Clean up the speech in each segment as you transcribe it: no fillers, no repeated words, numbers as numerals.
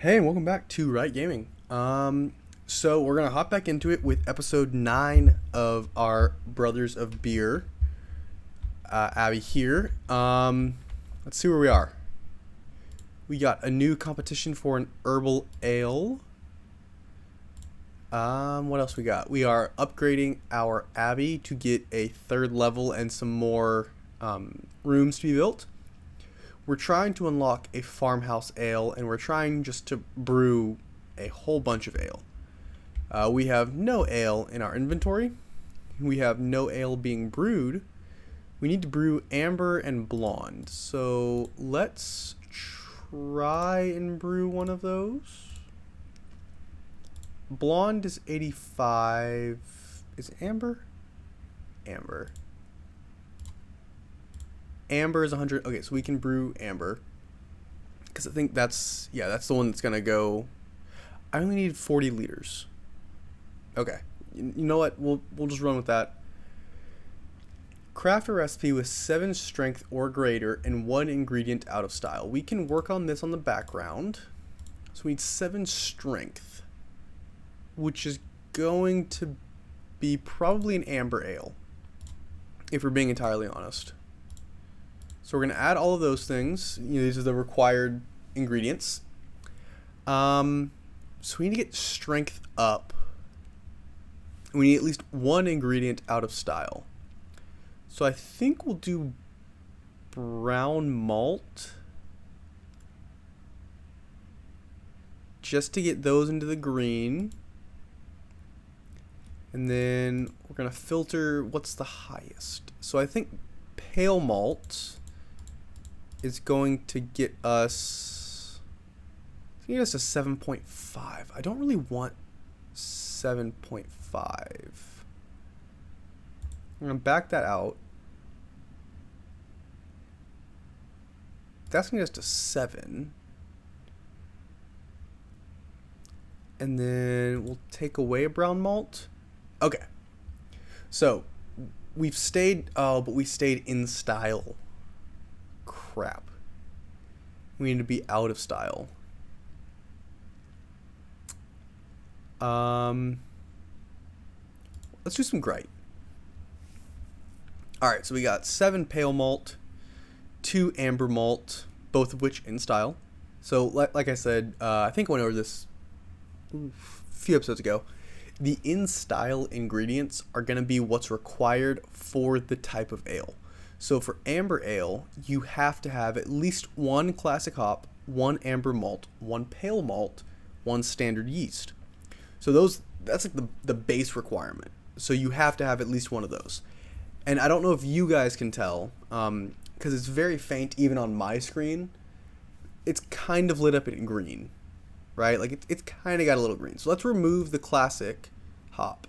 Hey, and welcome back to Right Gaming. So we're gonna hop back into it with episode 9 of our Brothers of Beer. Abbey here. Let's see where we are. We got a new competition for an herbal ale. What else we got? We are upgrading our Abbey to get a 3rd level and some more rooms to be built. We're trying to unlock a farmhouse ale, and we're trying just to brew a whole bunch of ale. We have no ale in our inventory. We have no ale being brewed. We need to brew amber and blonde. So let's try and brew one of those. Blonde is 85. Is it amber? Amber. Amber is 100. Okay, so we can brew amber. Because I think that's the one that's going to go. I only need 40 liters. Okay. You know what? We'll just run with that. Craft a recipe with 7 strength or greater and 1 ingredient out of style. We can work on this on the background. So we need 7 strength, which is going to be probably an amber ale, if we're being entirely honest. So we're going to add all of those things. These are the required ingredients. So we need to get strength up. We need at least 1 ingredient out of style. So I think we'll do brown malt, just to get those into the green. And then we're going to filter what's the highest. So I think pale malt is going to get us a 7.5. I don't really want 7.5. I'm going to back that out. That's going to get us to 7. And then we'll take away a brown malt. Okay. So we stayed in style. Crap. We need to be out of style. Let's do some Grite. Alright, so we got 7 pale malt, 2 amber malt, both of which in style. So, like I said, I think I went over this a few episodes ago. The in-style ingredients are going to be what's required for the type of ale. So for amber ale, you have to have at least 1 classic hop, 1 amber malt, 1 pale malt, 1 standard yeast. So that's like the base requirement. So you have to have at least one of those. And I don't know if you guys can tell, because it's very faint even on my screen. It's kind of lit up in green, right? Like it's kind of got a little green. So let's remove the classic hop.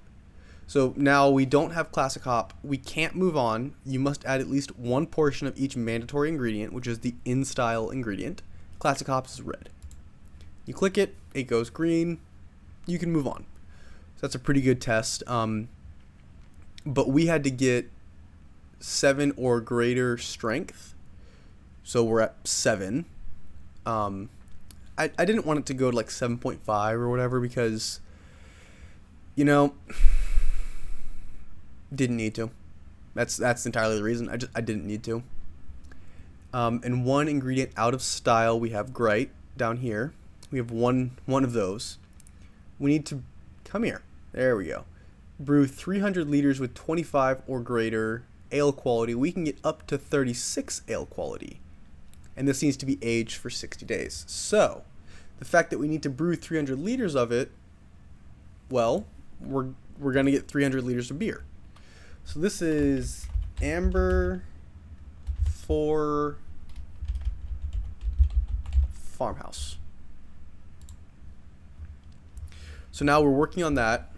So now we don't have classic hop. We can't move on. You must add at least 1 portion of each mandatory ingredient, which is the in-style ingredient. Classic hops is red. You click it, it goes green. You can move on. So that's a pretty good test. But we had to get 7 or greater strength. So we're at 7. I didn't want it to go to like 7.5 or whatever because, didn't need to. That's entirely the reason. I didn't need to. And 1 ingredient out of style, we have Grite down here. We have one of those. We need to come here. There we go. Brew 300 liters with 25 or greater ale quality. We can get up to 36 ale quality. And this needs to be aged for 60 days. So, the fact that we need to brew 300 liters of it, well, we're going to get 300 liters of beer. So this is amber for farmhouse. So now we're working on that.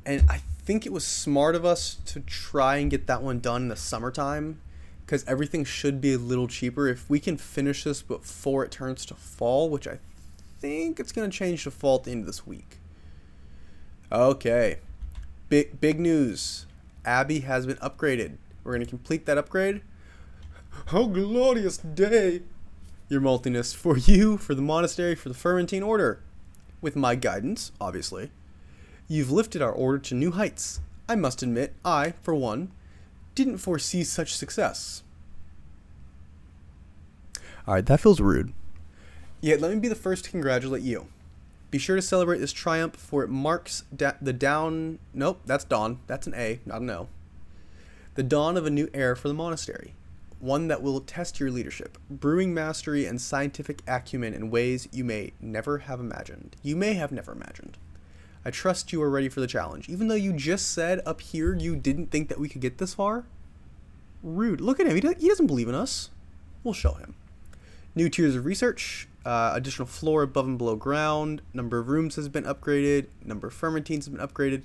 And I think it was smart of us to try and get that one done in the summertime, because everything should be a little cheaper. If we can finish this before it turns to fall, which I think it's going to change to fall at the end of this week. Okay. Big news. Abbey has been upgraded. We're going to complete that upgrade. Oh, glorious day. your maltiness for you, for the monastery, for the Fermentine Order. With my guidance, obviously. You've lifted our order to new heights. I must admit, I, for one, didn't foresee such success. Alright, that feels rude. Yet let me be the first to congratulate you. Be sure to celebrate this triumph, for it marks the dawn... Nope, that's dawn. That's an A, not an O. The dawn of a new era for the monastery. One that will test your leadership, brewing mastery, and scientific acumen in ways you may never have imagined. You may have never imagined. I trust you are ready for the challenge. Even though you just said up here you didn't think that we could get this far? Rude. Look at him. He doesn't believe in us. We'll show him. New tiers of research. Additional floor above and below ground. Number of rooms has been upgraded. Number of fermentines has been upgraded.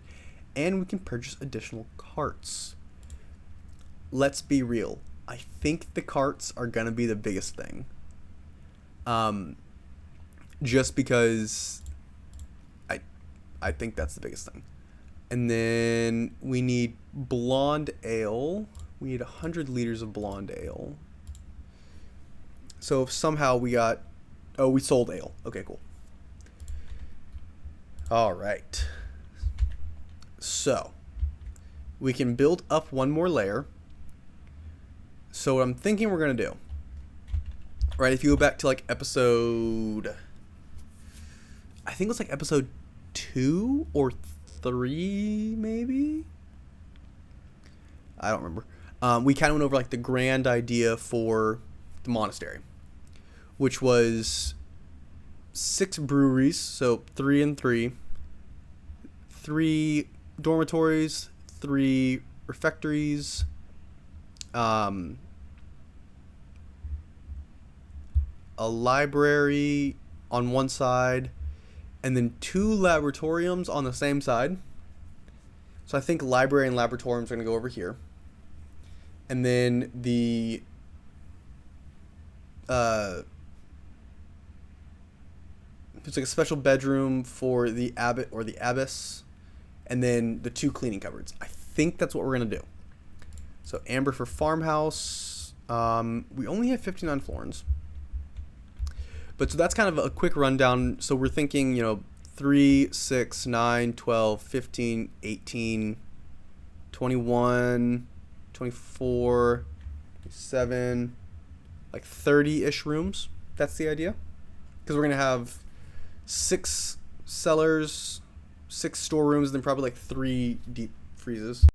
And we can purchase additional carts. Let's be real. I think the carts are going to be the biggest thing. Just because I think that's the biggest thing. And then we need blonde ale. We need 100 liters of blonde ale. So if somehow we got... Oh, we sold ale. Okay, cool. All right. So we can build up one more layer. So what I'm thinking we're going to do, right, if you go back to like episode, I think it was like episode 2 or 3 maybe? I don't remember. We kind of went over like the grand idea for the monastery, which was 6 breweries, so 3 and 3, 3 dormitories, 3 refectories, a library on one side, and then 2 laboratoriums on the same side. So I think library and laboratoriums are going to go over here. And then the it's like a special bedroom for the abbot or the abbess, and then the 2 cleaning cupboards. I think that's what we're going to do. So amber for farmhouse. We only have 59 florins. But so that's kind of a quick rundown. So we're thinking, 3, 6, 9, 12, 15, 18, 21, 24, 27, like 30-ish rooms. That's the idea. Because we're going to have 6 cellars, 6 storerooms, and then probably like 3 deep freezes.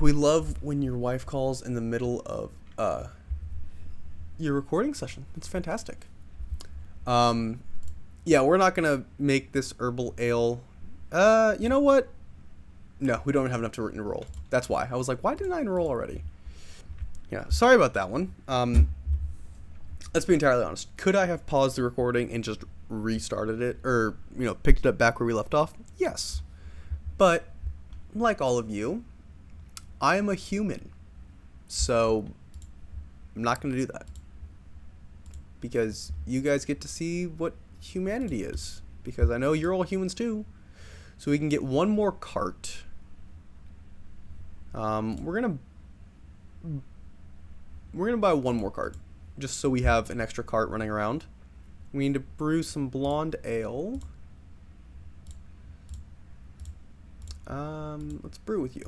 We love when your wife calls in the middle of your recording session. It's fantastic. Yeah, we're not gonna make this herbal ale. You know what? No, we don't have enough to enroll. That's why. I was like, why didn't I enroll already? Yeah, sorry about that one. Let's be entirely honest. Could I have paused the recording and just restarted it, or picked it up back where we left off? Yes, but like all of you, I am a human, so I'm not going to do that, because you guys get to see what humanity is, because I know you're all humans too. So we can get one more cart. We're gonna buy one more cart, just so we have an extra cart running around. We need to brew some blonde ale. Let's brew with you.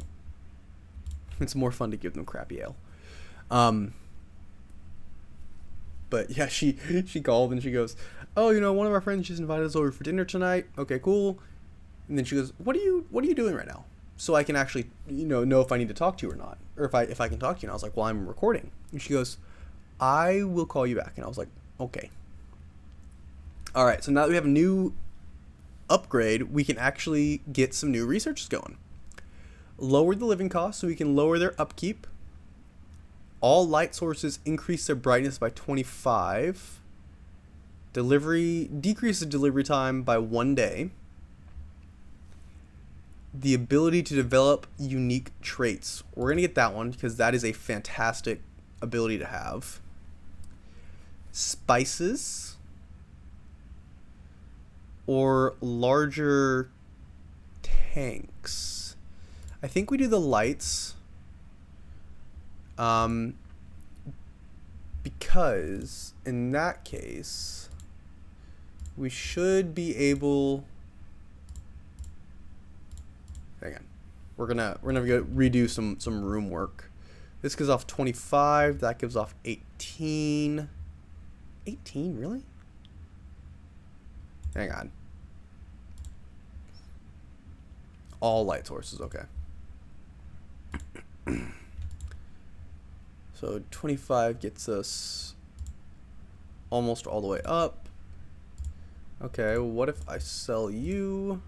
It's more fun to give them crappy ale. But yeah, she called and she goes, "Oh, one of our friends just invited us over for dinner tonight. Okay, cool." And then she goes, "What are you doing right now? So I can actually, know if I need to talk to you or not, or if I can talk to you." And I was like, "Well, I'm recording." And she goes, "I will call you back." And I was like, "Okay." All right. So now that we have a new upgrade, we can actually get some new researches going. Lower the living costs so we can lower their upkeep. All light sources increase their brightness by 25. Decrease the delivery time by 1 day. The ability to develop unique traits. We're going to get that one because that is a fantastic ability to have. Spices. Or larger tanks. I think we do the lights. Because in that case, we should be able. Hang on, we're gonna redo some room work. This gives off 25. That gives off 18. 18, really? Hang on. All light sources, okay. So 25 gets us almost all the way up. Okay, what if I sell you?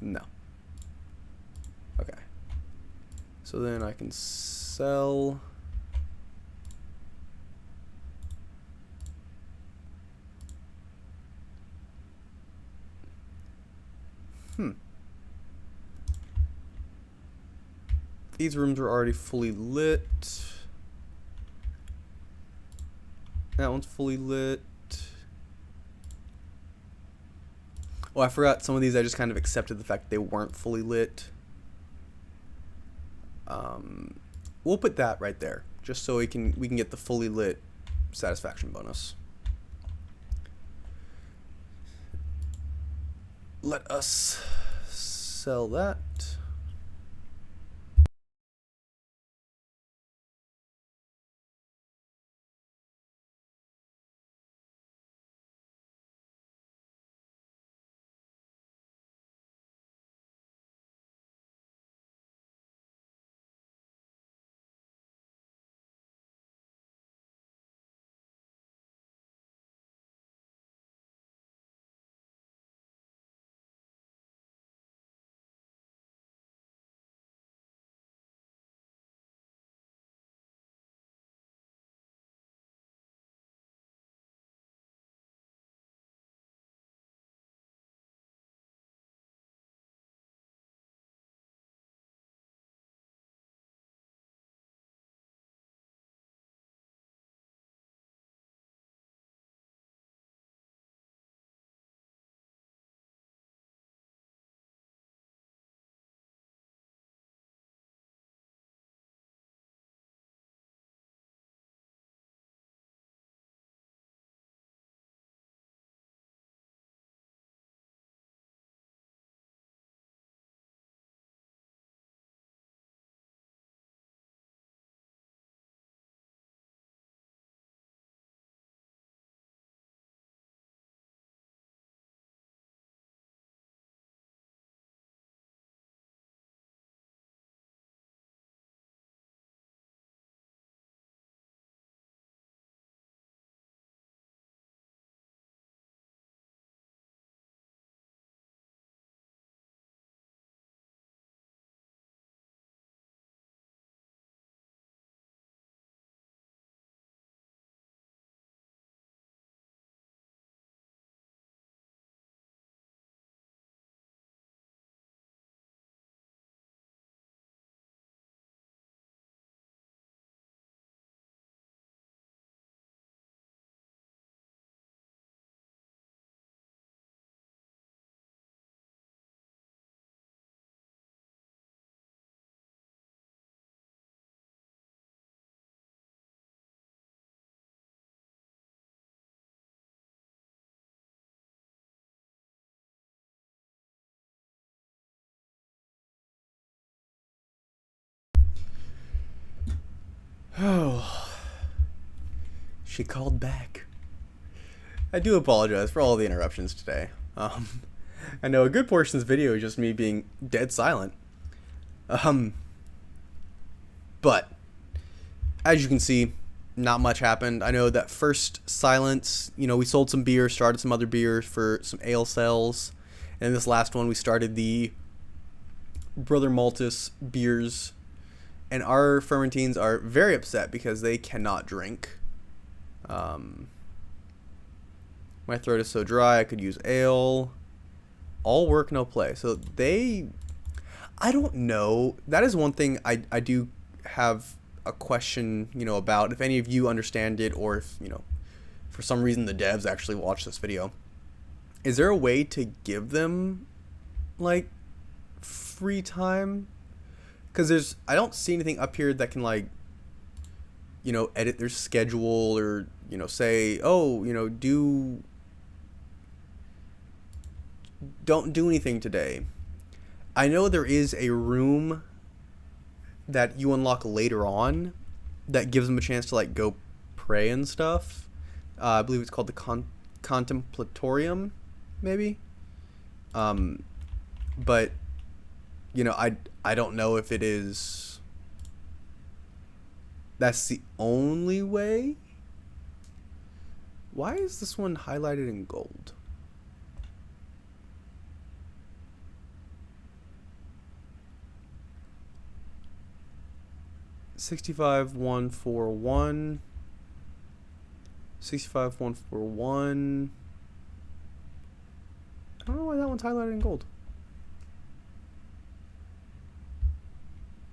No. Okay. So then I can sell. These rooms are already fully lit. That one's fully lit. Oh, I forgot some of these I just kind of accepted the fact they weren't fully lit. We'll put that right there, just so we can get the fully lit satisfaction bonus. Let us sell that. Oh, she called back. I do apologize for all the interruptions today. I know a good portion of this video is just me being dead silent. But as you can see, not much happened. I know that first silence, we sold some beer, started some other beers for some ale sales. And this last one, we started the Brother Maltus beers. And our fermentines are very upset because they cannot drink. My throat is so dry, I could use ale. All work, no play. So I don't know. That is one thing I do have a question, about. If any of you understand it, or if, for some reason the devs actually watch this video. Is there a way to give them, like, free time? Because I don't see anything up here that can, like, edit their schedule or, say, oh, don't do anything today. I know there is a room that you unlock later on that gives them a chance to, like, go pray and stuff. I believe it's called the Contemplatorium, maybe. But, I don't know if it is... That's the only way? Why is this one highlighted in gold? $65,141. 65,141. I don't know why that one's highlighted in gold.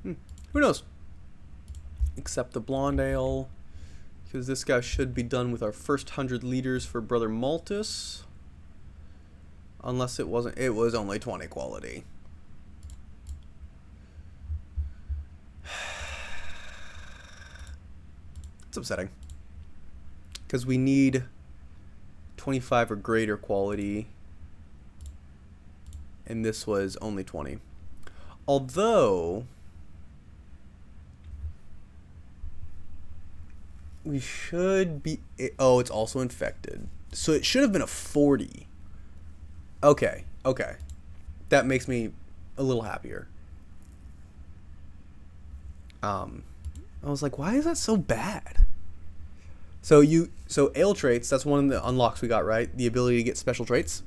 Who knows? Except the blonde ale, because this guy should be done with our first 100 liters for Brother Maltus. Unless it wasn't. It was only 20 quality. It's upsetting. Because we need 25 or greater quality. And this was only 20. Although... we should be... Oh, it's also infected. So it should have been a 40. Okay. That makes me a little happier. I was like, why is that so bad? So ale traits, that's one of the unlocks we got, right? The ability to get special traits.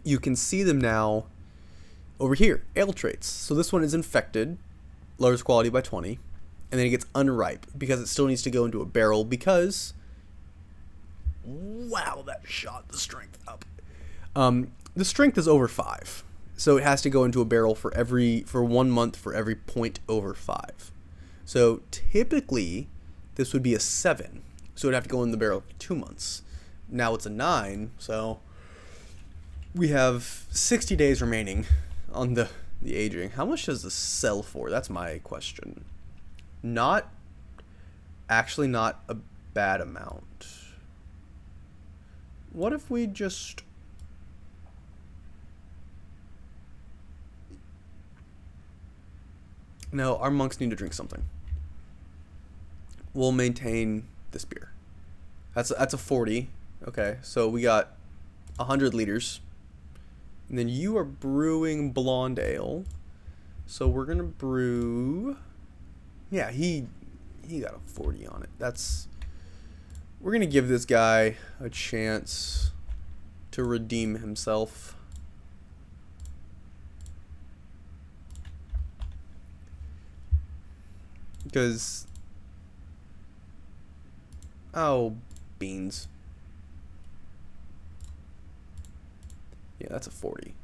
You can see them now over here, ale traits. So this one is infected, lowers quality by 20, and then it gets unripe because it still needs to go into a barrel because, wow, that shot the strength up. The strength is over 5. So it has to go into a barrel for 1 month for every point over 5. So typically this would be a 7. So it'd have to go in the barrel for 2 months. Now it's a 9, so we have 60 days remaining on the aging. How much does this sell for? That's my question. Not a bad amount. What if we just... No, our monks need to drink something. We'll maintain this beer. That's a 40. Okay, so we got 100 liters. And then you are brewing blonde ale. So we're gonna brew... Yeah, he got a 40 on it. We're gonna give this guy a chance to redeem himself. Because... Oh, beans. Yeah, that's a 40.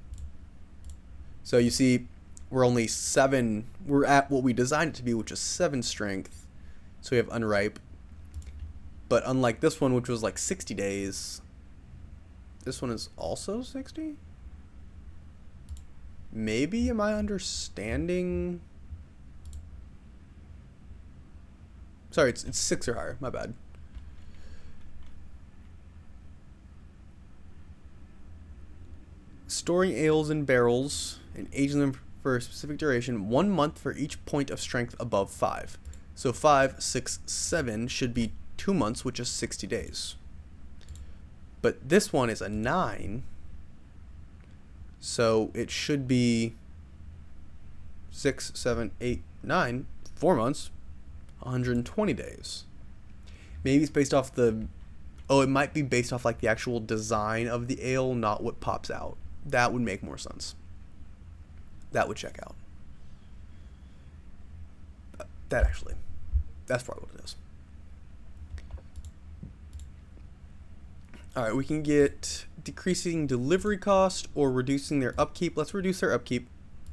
So you see, we're only 7. We're at what we designed it to be, which is 7 strength. So we have unripe. But unlike this one, which was like 60 days, this one is also 60? Maybe, am I understanding? Sorry, it's 6 or higher. My bad. Storing ales in barrels and aging them for a specific duration, 1 month for each point of strength above 5. So 5, 6, 7 should be 2 months, which is 60 days. But this one is a 9, so it should be 6, 7, 8, 9, 4 months, 120 days. Maybe it's based off the... Oh, it might be based off like the actual design of the ale, not what pops out. That would make more sense. That would check out. That's probably what it is. Alright, we can get decreasing delivery cost or reducing their upkeep. Let's reduce their upkeep.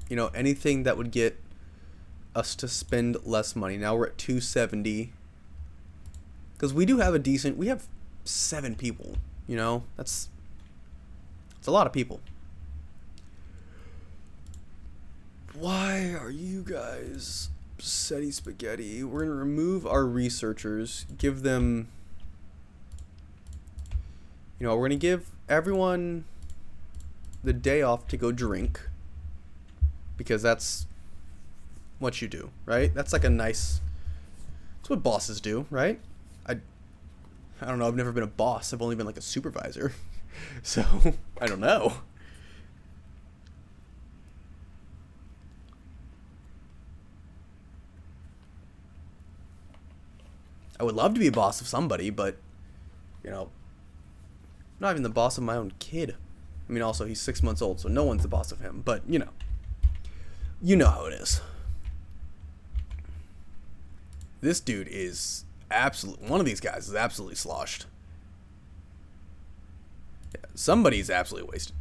You know, anything that would get us to spend less money. Now we're at 270. Because we do have we have 7 people, you know? It's a lot of people. Why are you guys upsetty spaghetti? We're going to remove our researchers, give them... You know, we're going to give everyone the day off to go drink. Because that's what you do, right? That's like a nice... That's what bosses do, right? I don't know. I've never been a boss. I've only been like a supervisor. So, I don't know. I would love to be a boss of somebody, but, you know, I'm not even the boss of my own kid. I mean, also, he's 6 months old, so no one's the boss of him. But, you know how it is. This dude is one of these guys is absolutely sloshed. Yeah, somebody's absolutely wasted.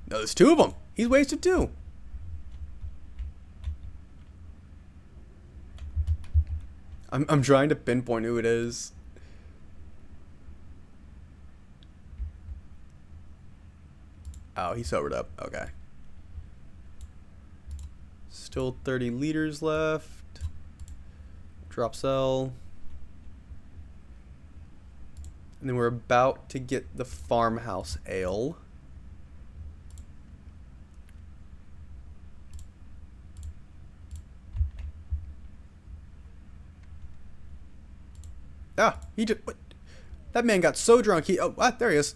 No, there's 2 of them. He's wasted too. I'm trying to pinpoint who it is. Oh, he sobered up. Okay. Still 30 liters left. Drop cell. And then we're about to get the farmhouse ale. Ah, he just... What? That man got so drunk he... Oh, what? There he is.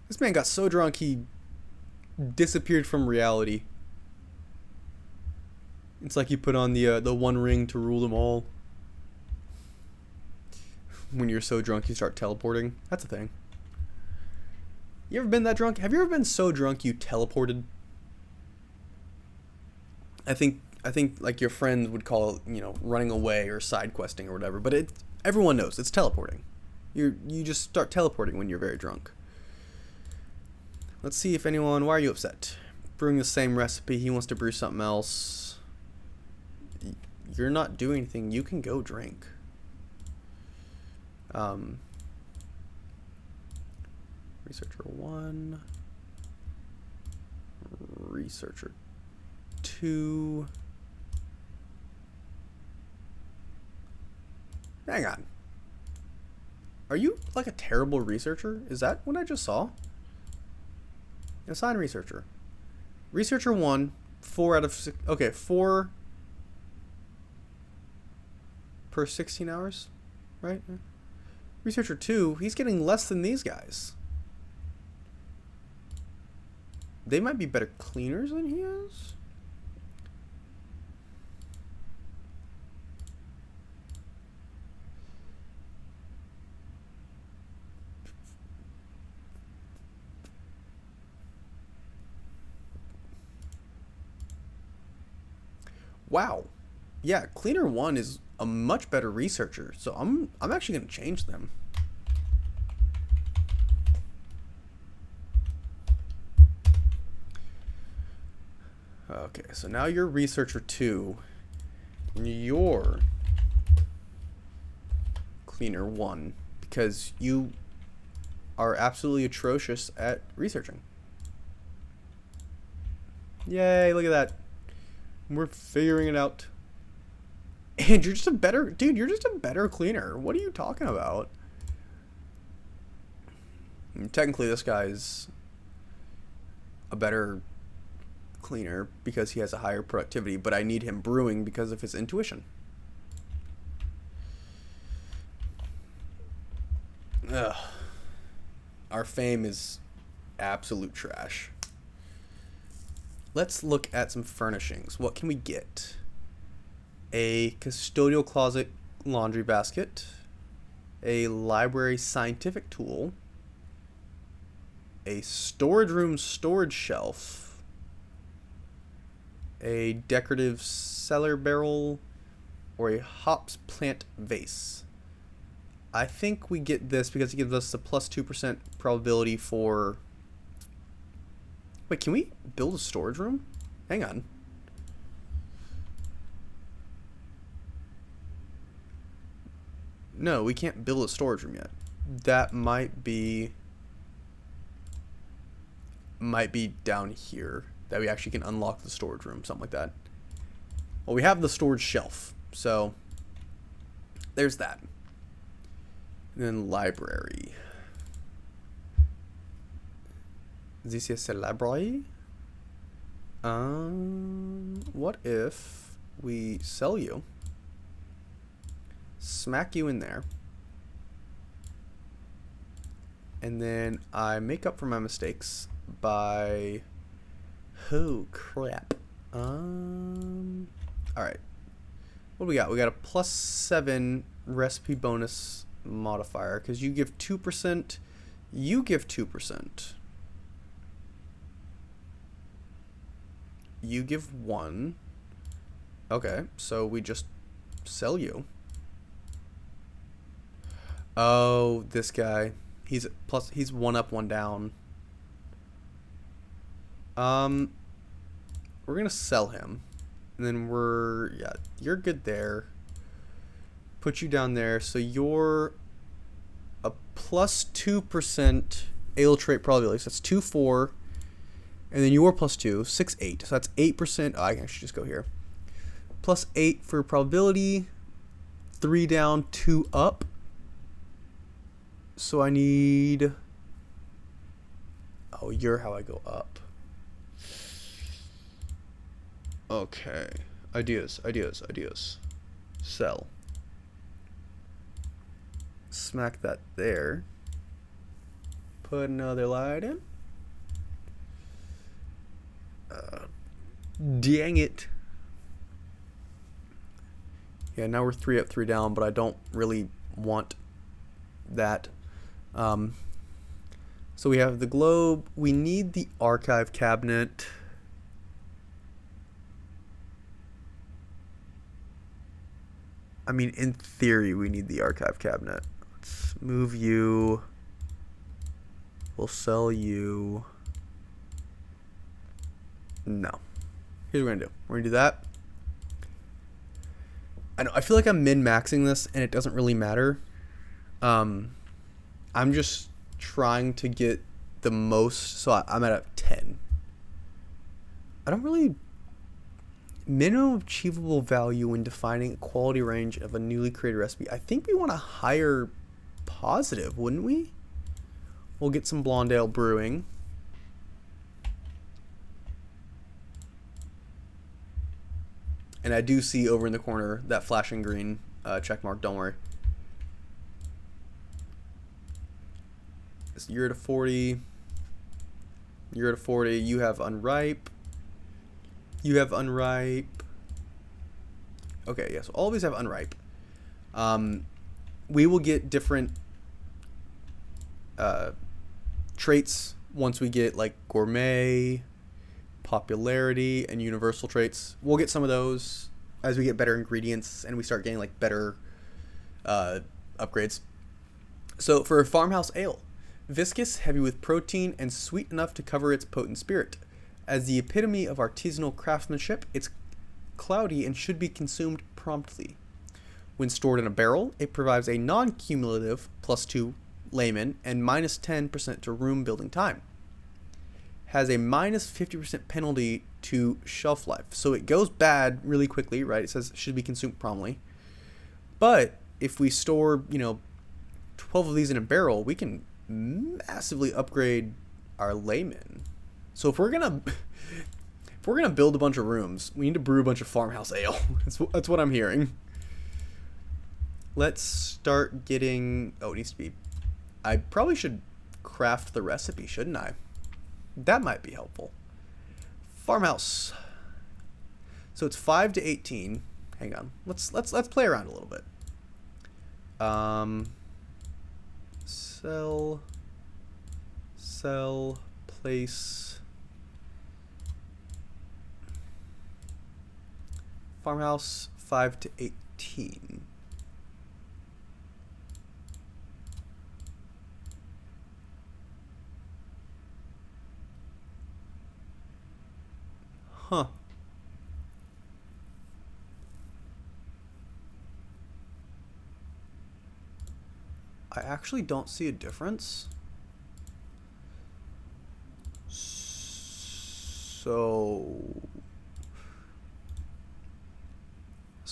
This man got so drunk he disappeared from reality. It's like you put on the one ring to rule them all. When you're so drunk you start teleporting. That's a thing. You ever been that drunk? Have you ever been so drunk you teleported? I think like your friends would call it, you know, running away or side questing or whatever, but everyone knows it's teleporting. You just start teleporting when you're very drunk. Let's see if anyone... Why are you upset? Brewing the same recipe. He wants to brew something else. You're not doing anything. You can go drink. Researcher 1. Researcher 2. Hang on. Are you like a terrible researcher? Is that what I just saw? Assign researcher. Researcher 1, 4 out of 6. Okay, 4 per 16 hours, right? Researcher 2, he's getting less than these guys. They might be better cleaners than he is. Wow. Yeah, Cleaner 1 is a much better researcher, so I'm actually going to change them. Okay, so now you're Researcher 2, and you're Cleaner 1, because you are absolutely atrocious at researching. Yay, look at that. We're figuring it out. And you're just a better... Dude, you're just a better cleaner. What are you talking about? And technically, this guy's a better cleaner because he has a higher productivity, but I need him brewing because of his intuition. Ugh. Our fame is absolute trash. Let's look at some furnishings. What can we get? A custodial closet laundry basket. A library scientific tool. A storage room storage shelf. A decorative cellar barrel. Or a hops plant vase. I think we get this because it gives us the plus 2% probability for... Wait, can we build a storage room? Hang on. No, we can't build a storage room yet. That might be down here. That we actually can unlock the storage room, something like that. Well, we have the storage shelf, so there's that. And then library. This is a library. What if we sell you? Smack you in there. And then I make up for my mistakes by... Oh, crap. Alright. What do we got? We got a +7 recipe bonus modifier because you give 2%, you give 2%, you give 1. Okay, so we just sell you. Oh, this guy, he's 1 up, 1 down. We're gonna sell him, and then you're good there. Put you down there, so you're a +2% ale trait probability. So that's 2, 4, and then you're +2, 6, 8. So that's 8%. Oh, I can actually just go here. +8 for probability. 3 down, 2 up. So I need... Oh, you're how I go up. Okay. Ideas. Sell. Smack that there. Put another light in. Dang it. Yeah, now we're 3 up, 3 down, but I don't really want that. So we have the globe. We need the archive cabinet. I mean, in theory, we need the archive cabinet. Let's move you. We'll sell you. No. Here's what we're gonna do. We're gonna do that. I know. I feel like I'm min-maxing this, and it doesn't really matter. I'm just trying to get the most, so I'm at a 10. I don't really... Minimum achievable value when defining a quality range of a newly created recipe. I think we want a higher positive, wouldn't we? We'll get some blonde ale brewing. And I do see over in the corner that flashing green check mark, don't worry. You're at a 40. You're at a 40. You have unripe. You have unripe. Okay, yeah, so all of these have unripe. We will get different traits once we get like gourmet, popularity, and universal traits. We'll get some of those as we get better ingredients and we start getting like better upgrades. So for a farmhouse ale, viscous, heavy with protein, and sweet enough to cover its potent spirit. As the epitome of artisanal craftsmanship, it's cloudy and should be consumed promptly. When stored in a barrel, it provides a non-cumulative +2 layman and -10% to room building time. Has a -50% penalty to shelf life. So it goes bad really quickly, right? It says it should be consumed promptly. But if we store, 12 of these in a barrel, we can massively upgrade our layman. So if we're gonna build a bunch of rooms, we need to brew a bunch of farmhouse ale. That's what I'm hearing. Let's start getting. Oh, it needs to be I probably should craft the recipe, shouldn't I? That might be helpful. Farmhouse. So it's 5 to 18. Hang on. Let's play around a little bit. Sell, place. Farmhouse 5 to 18. Huh. I actually don't see a difference. So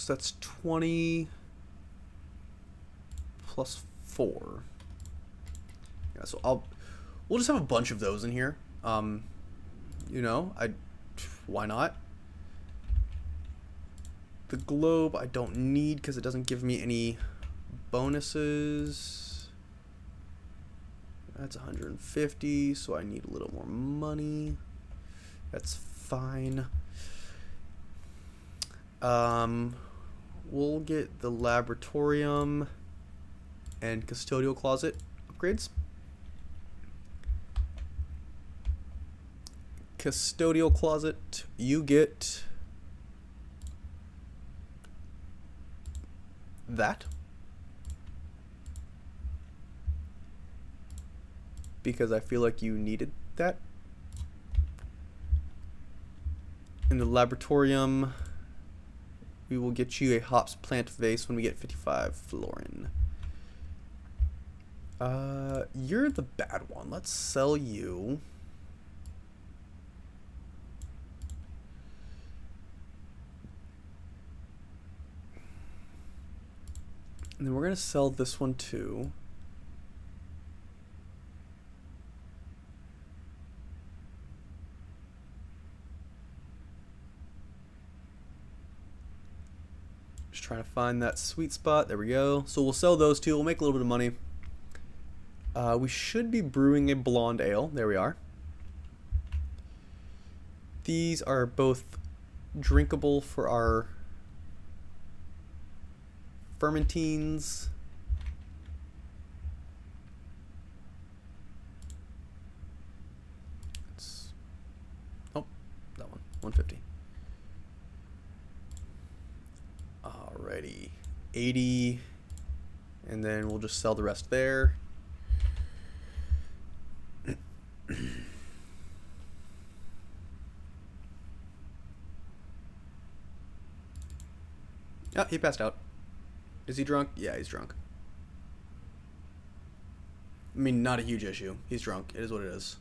that's 20 plus 4. Yeah, so we'll just have a bunch of those in here. You know, why not? The globe I don't need because it doesn't give me any bonuses. That's 150, so I need a little more money. That's fine. We'll get the laboratorium and custodial closet upgrades. Custodial closet, you get that. Because I feel like you needed that. In the laboratorium, we will get you a hops plant vase when we get 55 florin. You're the bad one. Let's sell you. And then we're going to sell this one too. Just trying to find that sweet spot. There we go. So we'll sell those two. We'll make a little bit of money. We should be brewing a blonde ale. There we are. These are both drinkable for our fermentines. Oh, that one. 150. Alrighty. 80. And then we'll just sell the rest there. Oh, he passed out. Is he drunk? Yeah, he's drunk. I mean, not a huge issue. He's drunk. It is what it is.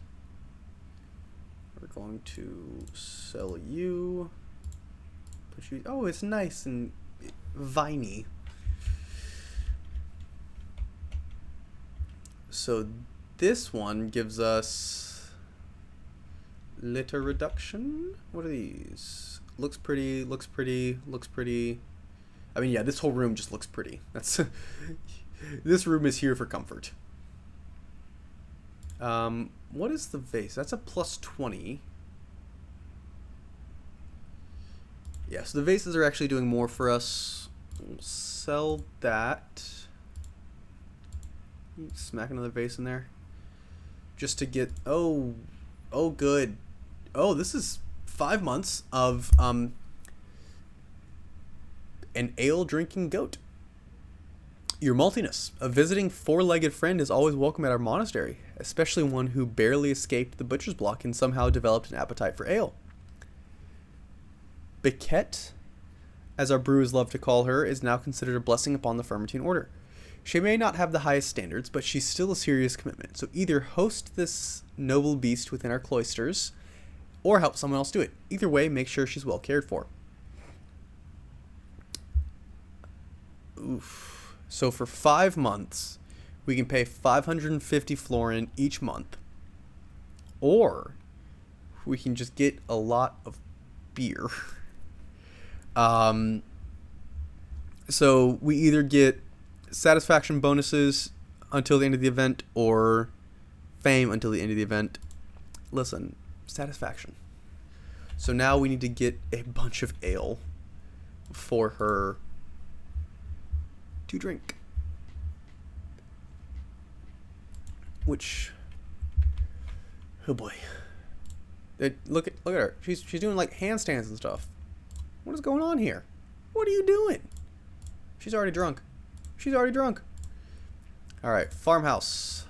We're going to sell you. Put you. Oh, it's nice and viney. So this one gives us litter reduction. What are these? Looks pretty, looks pretty, looks pretty. I mean, yeah, this whole room just looks pretty. That's this room is here for comfort. What is the vase? That's a plus 20. Yeah, so the vases are actually doing more for us. We'll sell that. Smack another vase in there. Just to get... Oh, good. Oh, this is 5 months of... an ale-drinking goat. Your maltiness. A visiting four-legged friend is always welcome at our monastery, especially one who barely escaped the butcher's block and somehow developed an appetite for ale. Biquette, as our brewers love to call her, is now considered a blessing upon the Fermentine order. She may not have the highest standards, but she's still a serious commitment, so either host this noble beast within our cloisters, or help someone else do it. Either way, make sure she's well cared for. Oof. So for 5 months, we can pay 550 florin each month. Or we can just get a lot of beer. So we either get satisfaction bonuses, until the end of the event or fame until the end of the event. Listen, satisfaction. So now we need to get a bunch of ale for her to drink. Which, oh boy. Look at her. She's doing like handstands and stuff. What is going on here? What are you doing? She's already drunk. She's already drunk. All right, farmhouse.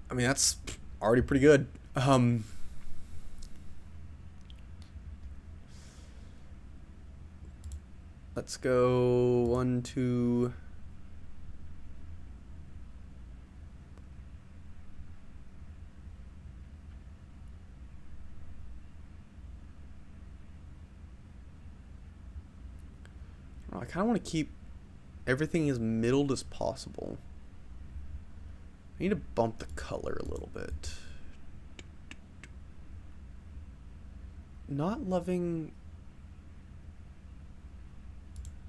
I mean, that's already pretty good. Let's go 1, 2. I kind of want to keep everything as middled as possible. I need to bump the color a little bit. Not loving...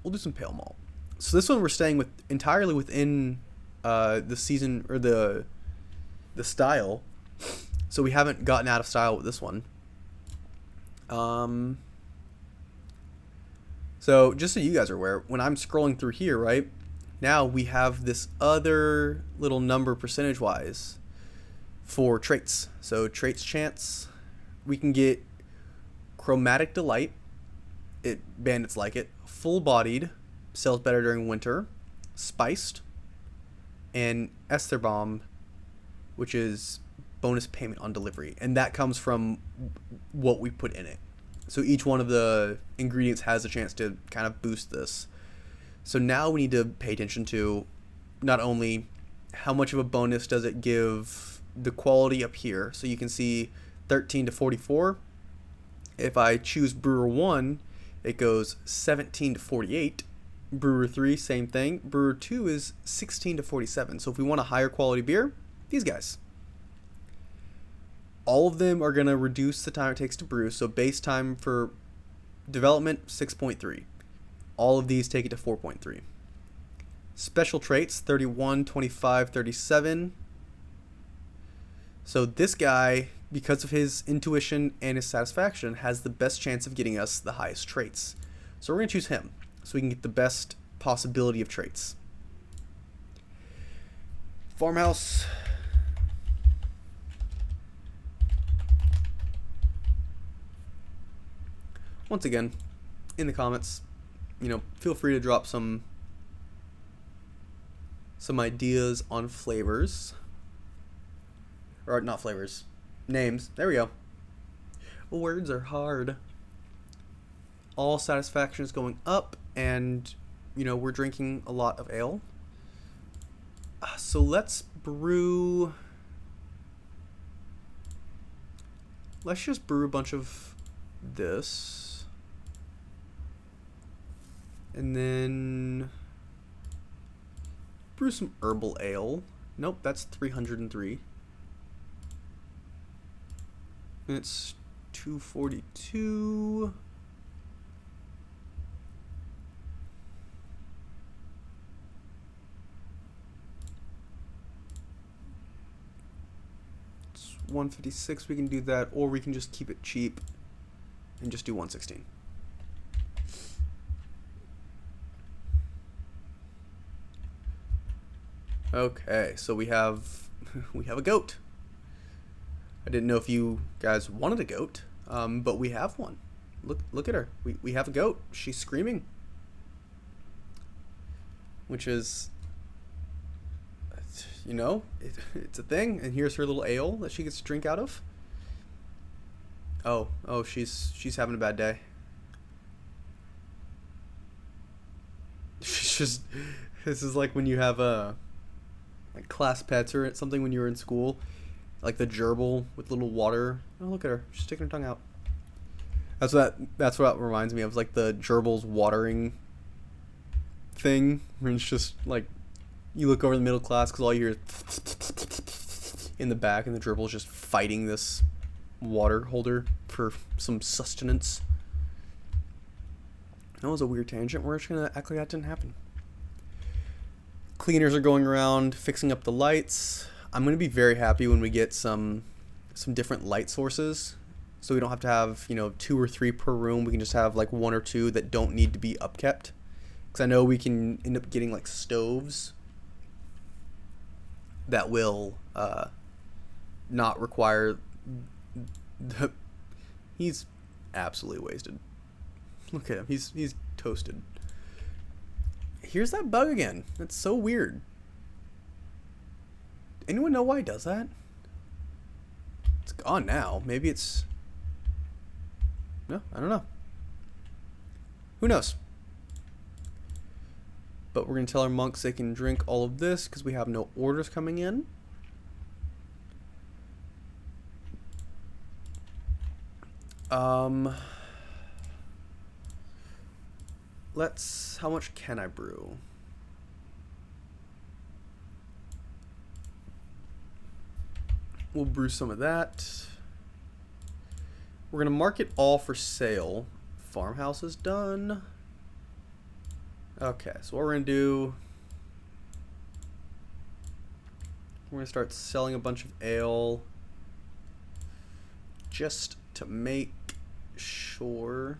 We'll do some pale malt. So this one we're staying entirely within the season or the style. So we haven't gotten out of style with this one. So just so you guys are aware, when I'm scrolling through here, right, now we have this other little number percentage-wise for traits. So traits chance, we can get chromatic delight, bandits like it, full-bodied, sells better during winter, spiced, and Esther Bomb, which is bonus payment on delivery. And that comes from what we put in it. So each one of the ingredients has a chance to kind of boost this. So now we need to pay attention to not only how much of a bonus does it give the quality up here. So you can see 13 to 44. If I choose Brewer 1, it goes 17 to 48. Brewer 3, same thing. Brewer 2 is 16 to 47. So if we want a higher quality beer, these guys. All of them are going to reduce the time it takes to brew. So base time for development, 6.3. All of these take it to 4.3. Special traits, 31, 25, 37. So this guy, because of his intuition and his satisfaction, has the best chance of getting us the highest traits. So we're going to choose him so we can get the best possibility of traits. Farmhouse. Once again, in the comments, feel free to drop some ideas on flavors. Or not flavors, names. There we go. Words are hard. All satisfaction is going up, and we're drinking a lot of ale. So let's brew. Let's just brew a bunch of this. And then brew some herbal ale. Nope, that's 303. And it's 242. It's 156. We can do that, or we can just keep it cheap and just do 116. Okay, so we have a goat. I didn't know if you guys wanted a goat, but we have one. Look at her. We have a goat. She's screaming, which is, it's a thing. And here's her little ale that she gets to drink out of. Oh, she's having a bad day. She's just. This is like when you have like class pets or something when you were in school, like the gerbil with little water. Oh, look at her. She's sticking her tongue out. That's what it reminds me of, like the gerbil's watering thing, where it's just like you look over the middle class because all you hear is in the back, and the gerbil's just fighting this water holder for some sustenance. That was a weird tangent. We're just gonna act like that didn't happen. Cleaners are going around fixing up the lights. I'm going to be very happy when we get some different light sources, so we don't have to have, you know, 2 or 3 per room. We can just have like 1 or 2 that don't need to be upkept, because I know we can end up getting like stoves that will not require the... He's absolutely wasted. Look at him. He's toasted. Here's that bug again. That's so weird. Anyone know why he does that? It's gone now. Maybe it's... No, I don't know. Who knows? But we're going to tell our monks they can drink all of this because we have no orders coming in. How much can I brew? We'll brew some of that. We're gonna mark it all for sale. Farmhouse is done. Okay, so what we're gonna do, we're gonna start selling a bunch of ale just to make sure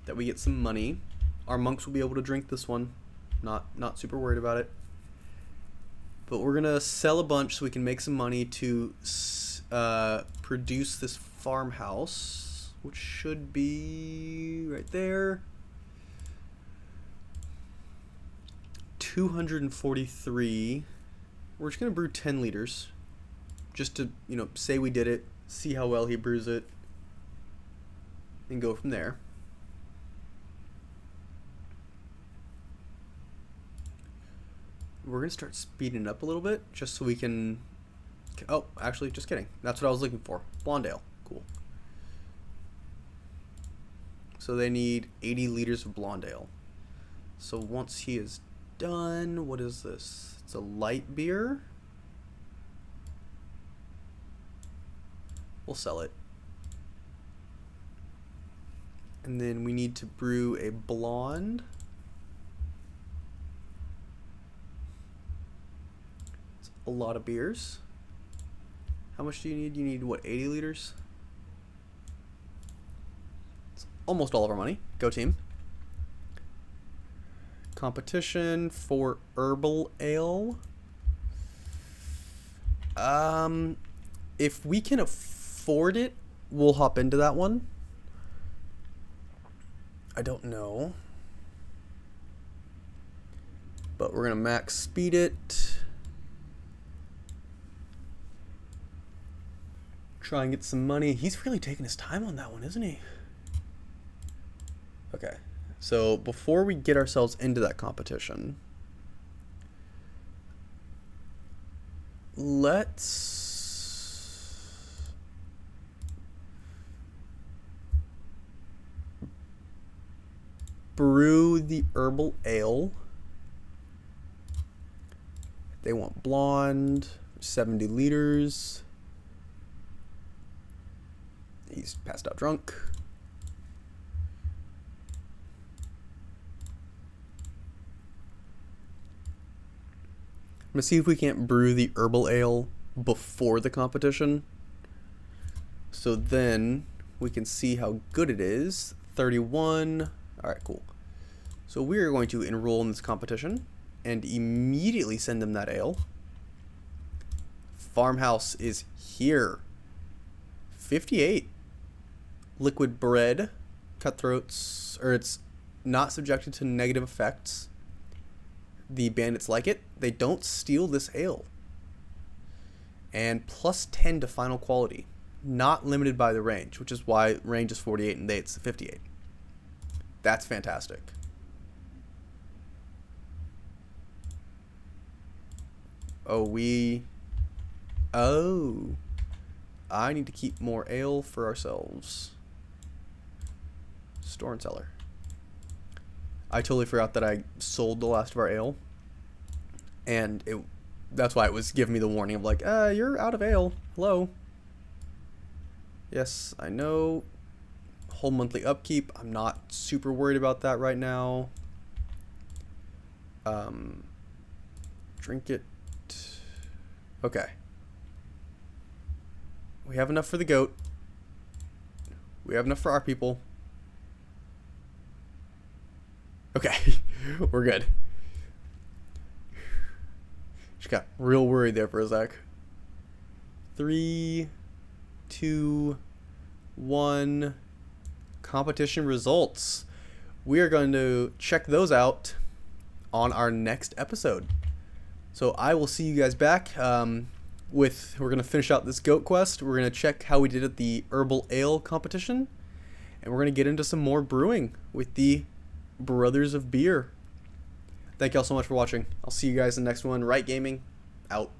that we get some money. Our monks will be able to drink this one. Not super worried about it. But we're gonna sell a bunch so we can make some money to produce this farmhouse, which should be right there. 243. We're just gonna brew 10 liters, just to, you know, say we did it, see how well he brews it, and go from there. We're going to start speeding it up a little bit just so we can... Oh, actually, just kidding. That's what I was looking for. Blonde ale. Cool. So they need 80 liters of blonde ale. So once he is done, what is this? It's a light beer. We'll sell it. And then we need to brew a blonde. A lot of beers. How much do you need? You need, what, 80 liters? It's almost all of our money. Go team. Competition for herbal ale. If we can afford it, we'll hop into that one. I don't know. But we're gonna max speed it. Try and get some money. He's really taking his time on that one, isn't he? Okay, so before we get ourselves into that competition, let's brew the herbal ale. They want blonde, 70 liters. He's passed out drunk. I'm gonna see if we can't brew the herbal ale before the competition, so then we can see how good it is. 31. Alright, cool. So we're going to enroll in this competition and immediately send them that ale. Farmhouse is here. 58. Liquid bread, cutthroats, or it's not subjected to negative effects. The bandits like it. They don't steal this ale. And plus 10 to final quality. Not limited by the range, which is why range is 48 and it's 58. That's fantastic. I need to keep more ale for ourselves. Store and cellar. I totally forgot that I sold the last of our ale, and that's why it was giving me the warning of like, you're out of ale. Hello. Yes, I know. Whole monthly upkeep. I'm not super worried about that right now. Drink it. Okay. We have enough for the goat. We have enough for our people. Okay. We're good. Just got real worried there for a sec. 3, 2, 1. Competition results. We are going to check those out on our next episode. So I will see you guys back we're going to finish out this goat quest. We're going to check how we did at the herbal ale competition. And we're going to get into some more brewing with the Brothers of Beer. Thank you all so much for watching. I'll see you guys in the next one. Right Gaming, out.